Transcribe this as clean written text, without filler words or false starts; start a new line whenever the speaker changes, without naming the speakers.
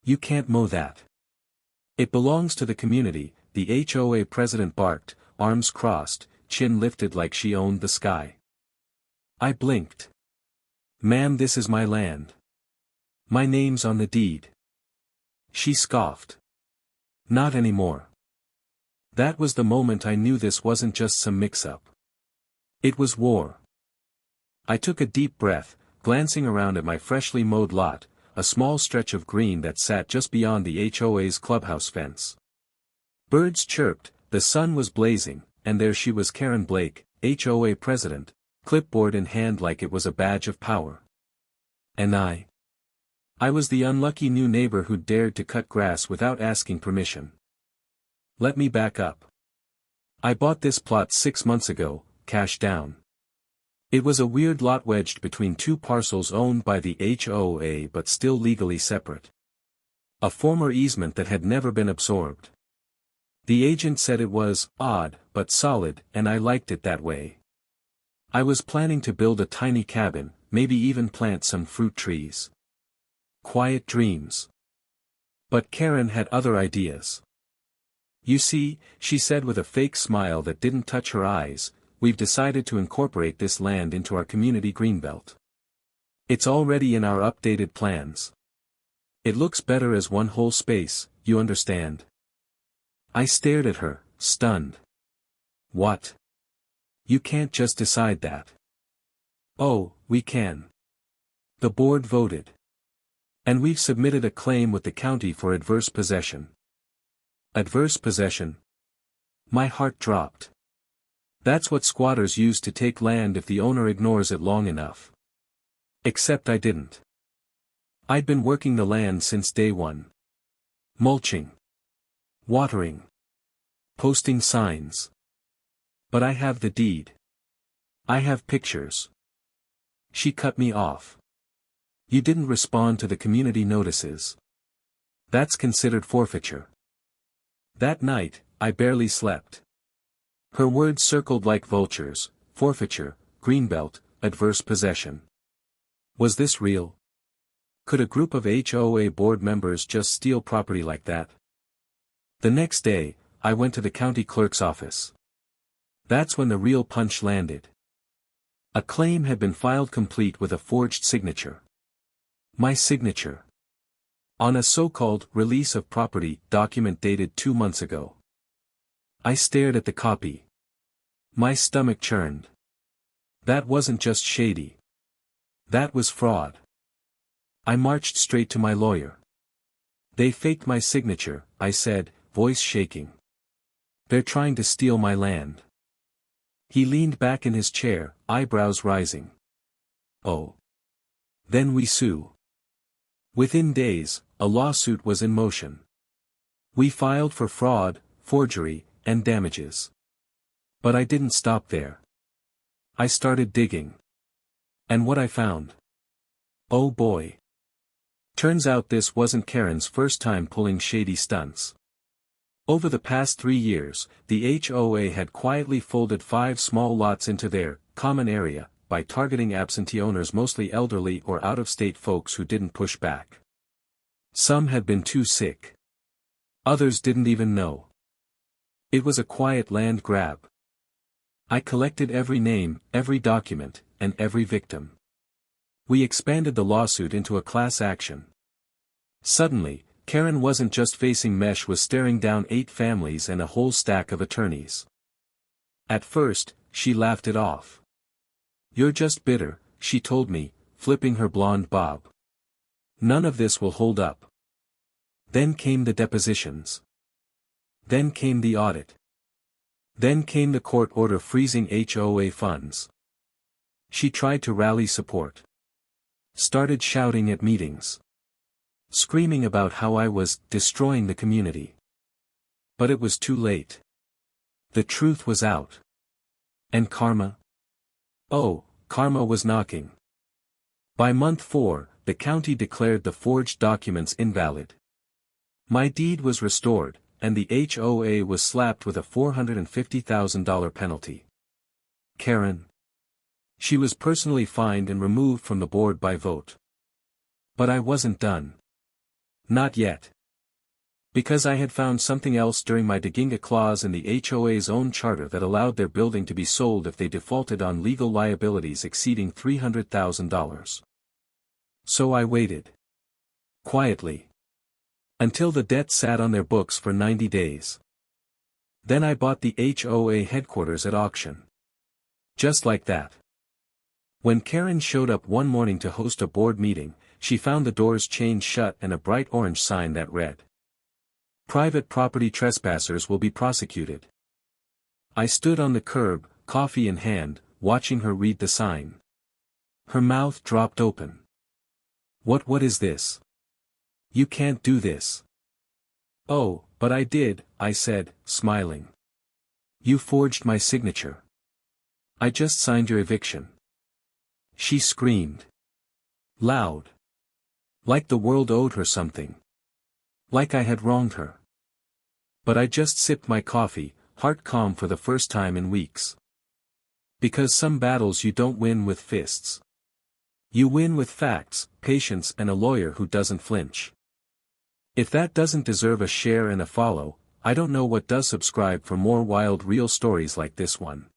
You can't mow that. It belongs to the community, the HOA president barked, arms crossed, chin lifted like she owned the sky. I blinked. Ma'am, this is my land. My name's on the deed. She scoffed. Not anymore. That was the moment I knew this wasn't just some mix-up. It was war. I took a deep breath, glancing around at my freshly mowed lot, a small stretch of green that sat just beyond the HOA's clubhouse fence. Birds chirped, the sun was blazing, and there she was, Karen Blake, HOA president, clipboard in hand like it was a badge of power. And I was the unlucky new neighbor who dared to cut grass without asking permission. Let me back up. I bought this plot 6 months ago, cash down. It was a weird lot wedged between two parcels owned by the HOA but still legally separate. A former easement that had never been absorbed. The agent said it was odd but solid, and I liked it that way. I was planning to build a tiny cabin, maybe even plant some fruit trees. Quiet dreams. But Karen had other ideas. You see, she said with a fake smile that didn't touch her eyes, we've decided to incorporate this land into our community greenbelt. It's already in our updated plans. It looks better as one whole space, you understand? I stared at her, stunned. What? You can't just decide that. Oh, we can. The board voted. And we've submitted a claim with the county for adverse possession. Adverse possession? My heart dropped. That's what squatters use to take land if the owner ignores it long enough. Except I didn't. I'd been working the land since day one. Mulching. Watering. Posting signs. But I have the deed. I have pictures. She cut me off. You didn't respond to the community notices. That's considered forfeiture. That night, I barely slept. Her words circled like vultures: forfeiture, greenbelt, adverse possession. Was this real? Could a group of HOA board members just steal property like that? The next day, I went to the county clerk's office. That's when the real punch landed. A claim had been filed complete with a forged signature. My signature. On a so-called release of property document dated 2 months ago. I stared at the copy. My stomach churned. That wasn't just shady. That was fraud. I marched straight to my lawyer. They faked my signature, I said, voice shaking. They're trying to steal my land. He leaned back in his chair, eyebrows rising. Oh. Then we sue. Within days, a lawsuit was in motion. We filed for fraud, forgery, and damages. But I didn't stop there. I started digging. And what I found? Oh boy. Turns out this wasn't Karen's first time pulling shady stunts. Over the past 3 years, the HOA had quietly folded 5 small lots into their common area by targeting absentee owners, mostly elderly or out-of-state folks who didn't push back. Some had been too sick. Others didn't even know. It was a quiet land grab. I collected every name, every document, and every victim. We expanded the lawsuit into a class action. Suddenly, Karen wasn't just facing mesh, was staring down 8 families and a whole stack of attorneys. At first, she laughed it off. You're just bitter, she told me, flipping her blonde bob. None of this will hold up. Then came the depositions. Then came the audit. Then came the court order freezing HOA funds. She tried to rally support. Started shouting at meetings. Screaming about how I was destroying the community. But it was too late. The truth was out. And karma? Oh, karma was knocking. By month 4, the county declared the forged documents invalid. My deed was restored, and the HOA was slapped with a $450,000 penalty. Karen. She was personally fined and removed from the board by vote. But I wasn't done. Not yet. Because I had found something else during my digging, a clause in the HOA's own charter that allowed their building to be sold if they defaulted on legal liabilities exceeding $300,000. So I waited. Quietly. Until the debt sat on their books for 90 days. Then I bought the HOA headquarters at auction. Just like that. When Karen showed up one morning to host a board meeting, she found the doors chained shut and a bright orange sign that read, "Private property trespassers will be prosecuted." I stood on the curb, coffee in hand, watching her read the sign. Her mouth dropped open. What is this? You can't do this." "Oh, but I did," I said, smiling. "You forged my signature. I just signed your eviction." She screamed. Loud. Like the world owed her something. Like I had wronged her. But I just sipped my coffee, heart calm for the first time in weeks. Because some battles you don't win with fists. You win with facts, patience, and a lawyer who doesn't flinch. If that doesn't deserve a share and a follow, I don't know what does. Subscribe for more wild real stories like this one.